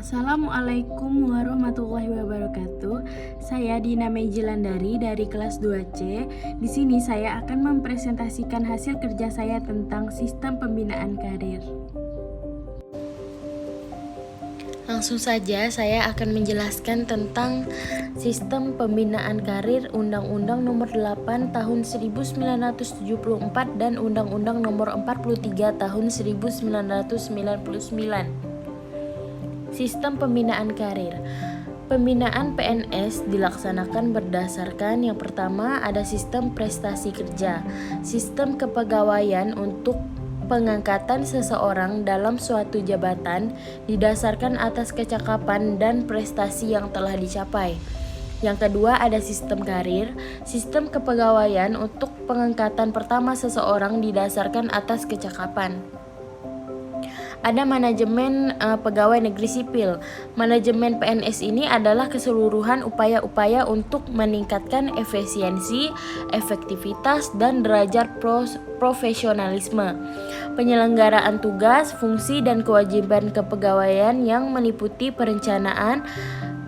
Assalamualaikum warahmatullahi wabarakatuh. Saya Dina Mejilandari dari kelas 2C. Di sini saya akan mempresentasikan hasil kerja saya tentang sistem pembinaan karir. Langsung saja saya akan menjelaskan tentang sistem pembinaan karir Undang-Undang Nomor 8 Tahun 1974 dan Undang-Undang Nomor 43 Tahun 1999. Sistem pembinaan karir. Pembinaan PNS dilaksanakan berdasarkan yang pertama ada sistem prestasi kerja, sistem kepegawaian untuk pengangkatan seseorang dalam suatu jabatan didasarkan atas kecakapan dan prestasi yang telah dicapai. Yang kedua ada sistem karir, sistem kepegawaian untuk pengangkatan pertama seseorang didasarkan atas kecakapan. Ada manajemen pegawai negeri sipil. Manajemen PNS ini adalah keseluruhan upaya-upaya untuk meningkatkan efisiensi, efektivitas, dan derajat profesionalisme. Penyelenggaraan tugas, fungsi, dan kewajiban kepegawaian yang meliputi perencanaan,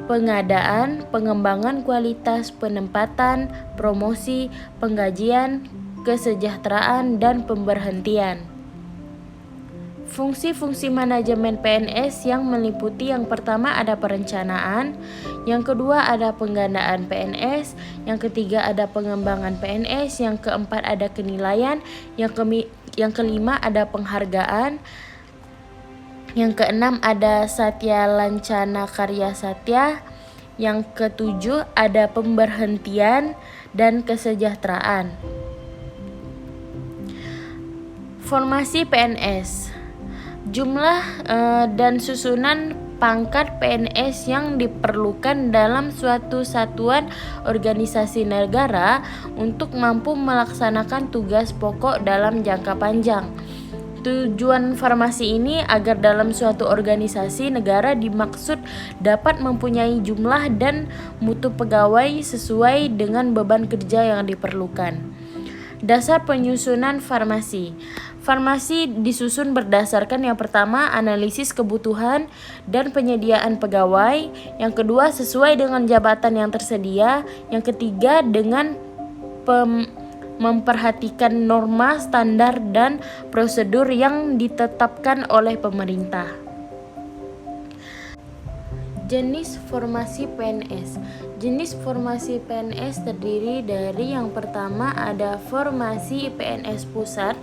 pengadaan, pengembangan kualitas, penempatan, promosi, penggajian, kesejahteraan, dan pemberhentian. Fungsi-fungsi manajemen PNS yang meliputi yang pertama ada perencanaan, yang kedua ada penggandaan PNS, yang ketiga ada pengembangan PNS, yang keempat ada penilaian, yang kelima ada penghargaan, yang keenam ada Satya Lancana Karya Satya, yang ketujuh ada pemberhentian dan kesejahteraan. Formasi PNS. Jumlah dan susunan pangkat PNS yang diperlukan dalam suatu satuan organisasi negara untuk mampu melaksanakan tugas pokok dalam jangka panjang. Tujuan formasi ini agar dalam suatu organisasi negara dimaksud dapat mempunyai jumlah dan mutu pegawai sesuai dengan beban kerja yang diperlukan. Dasar penyusunan formasi. Formasi disusun berdasarkan yang pertama analisis kebutuhan dan penyediaan pegawai, yang kedua sesuai dengan jabatan yang tersedia, yang ketiga dengan memperhatikan norma, standar, dan prosedur yang ditetapkan oleh pemerintah. Jenis formasi PNS. Jenis formasi PNS terdiri dari yang pertama ada formasi PNS pusat,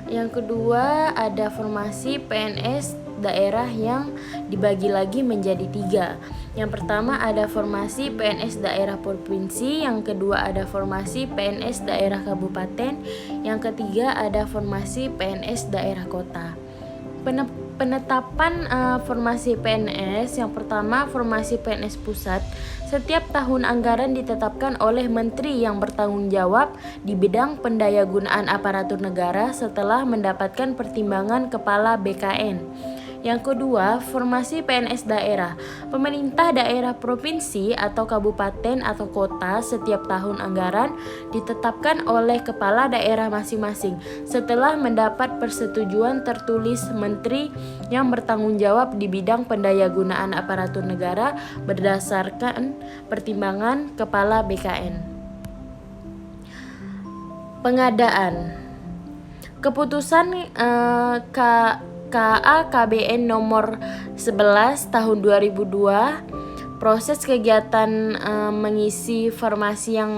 yang kedua ada formasi PNS daerah yang dibagi lagi menjadi 3. Yang pertama ada formasi PNS daerah provinsi, yang kedua ada formasi PNS daerah kabupaten, yang ketiga ada formasi PNS daerah kota. Penetapan formasi PNS. Yang pertama formasi PNS pusat. Setiap tahun anggaran ditetapkan oleh menteri yang bertanggung jawab di bidang pendayagunaan aparatur negara setelah mendapatkan pertimbangan kepala BKN. Yang kedua, formasi PNS daerah. Pemerintah daerah provinsi atau kabupaten atau kota setiap tahun anggaran ditetapkan oleh kepala daerah masing-masing setelah mendapat persetujuan tertulis menteri yang bertanggung jawab di bidang pendayagunaan aparatur negara berdasarkan pertimbangan kepala BKN. Pengadaan. Keputusan KAKBN nomor 11 tahun 2002 proses kegiatan mengisi formasi yang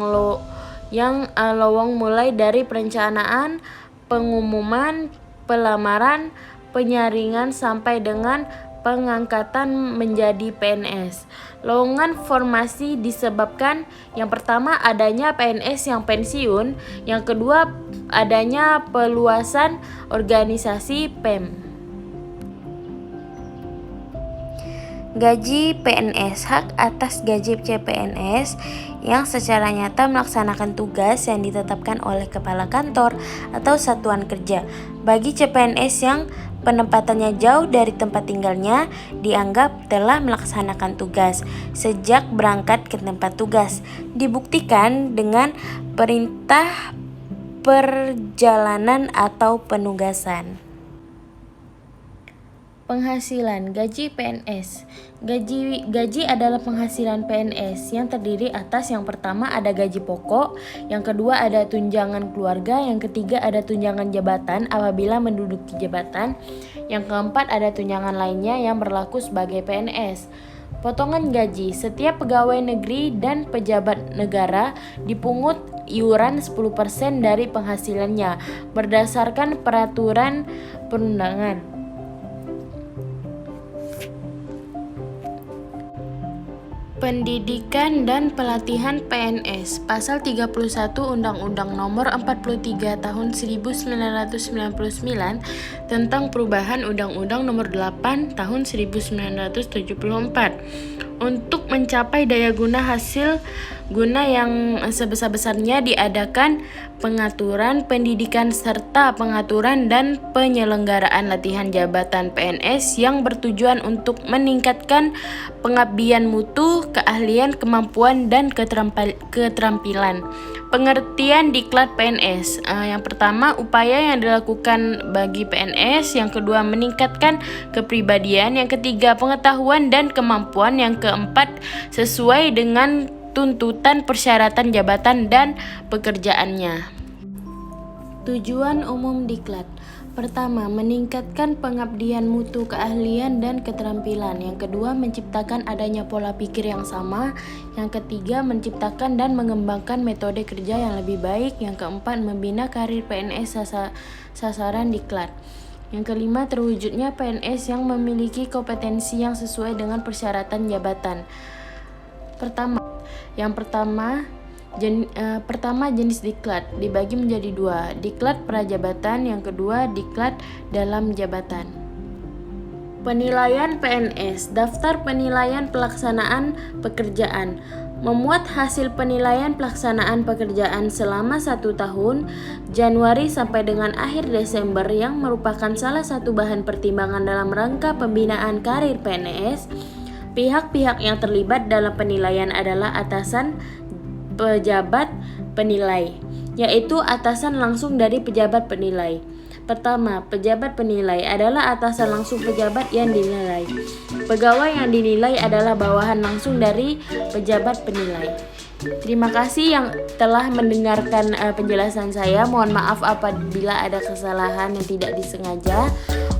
lowong mulai dari perencanaan, pengumuman, pelamaran, penyaringan sampai dengan pengangkatan menjadi PNS. Lowongan formasi disebabkan yang pertama adanya PNS yang pensiun, yang kedua adanya peluasan organisasi PEM. Gaji PNS. Hak atas gaji CPNS yang secara nyata melaksanakan tugas yang ditetapkan oleh kepala kantor atau satuan kerja. Bagi CPNS yang penempatannya jauh dari tempat tinggalnya dianggap telah melaksanakan tugas sejak berangkat ke tempat tugas, dibuktikan dengan perintah perjalanan atau penugasan. Penghasilan gaji PNS. Gaji adalah penghasilan PNS yang terdiri atas yang pertama ada gaji pokok, yang kedua ada tunjangan keluarga, yang ketiga ada tunjangan jabatan apabila menduduki jabatan, yang keempat ada tunjangan lainnya yang berlaku sebagai PNS. Potongan gaji. Setiap pegawai negeri dan pejabat negara dipungut iuran 10% dari penghasilannya berdasarkan peraturan perundangan. Pendidikan dan pelatihan PNS. Pasal 31 Undang-Undang Nomor 43 Tahun 1999 tentang perubahan Undang-Undang Nomor 8 Tahun 1974. Untuk mencapai daya guna hasil guna yang sebesar-besarnya diadakan pengaturan pendidikan serta pengaturan dan penyelenggaraan latihan jabatan PNS yang bertujuan untuk meningkatkan pengabdian mutu, keahlian, kemampuan, dan keterampilan. Pengertian diklat PNS. Yang pertama, upaya yang dilakukan bagi PNS. Yang kedua, meningkatkan kepribadian. Yang ketiga, pengetahuan dan kemampuan. Yang keempat, sesuai dengan tuntutan persyaratan jabatan dan pekerjaannya. Tujuan umum diklat. Pertama, meningkatkan pengabdian mutu, keahlian, dan keterampilan. Yang kedua, menciptakan adanya pola pikir yang sama. Yang ketiga, menciptakan dan mengembangkan metode kerja yang lebih baik. Yang keempat, membina karir PNS sasaran diklat. Yang kelima, terwujudnya PNS yang memiliki kompetensi yang sesuai dengan persyaratan jabatan. Pertama, jenis diklat dibagi menjadi dua, diklat prajabatan, yang kedua diklat dalam jabatan. Penilaian PNS. Daftar penilaian pelaksanaan pekerjaan. Memuat hasil penilaian pelaksanaan pekerjaan selama 1 tahun, Januari sampai dengan akhir Desember, yang merupakan salah satu bahan pertimbangan dalam rangka pembinaan karir PNS. Pihak-pihak yang terlibat dalam penilaian adalah atasan pejabat penilai, yaitu atasan langsung dari pejabat penilai. Pertama, pejabat penilai adalah atasan langsung pejabat yang dinilai. Pegawai yang dinilai adalah bawahan langsung dari pejabat penilai. Terima kasih yang telah mendengarkan penjelasan saya. Mohon maaf apabila ada kesalahan yang tidak disengaja.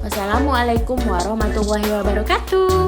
Wassalamualaikum warahmatullahi wabarakatuh.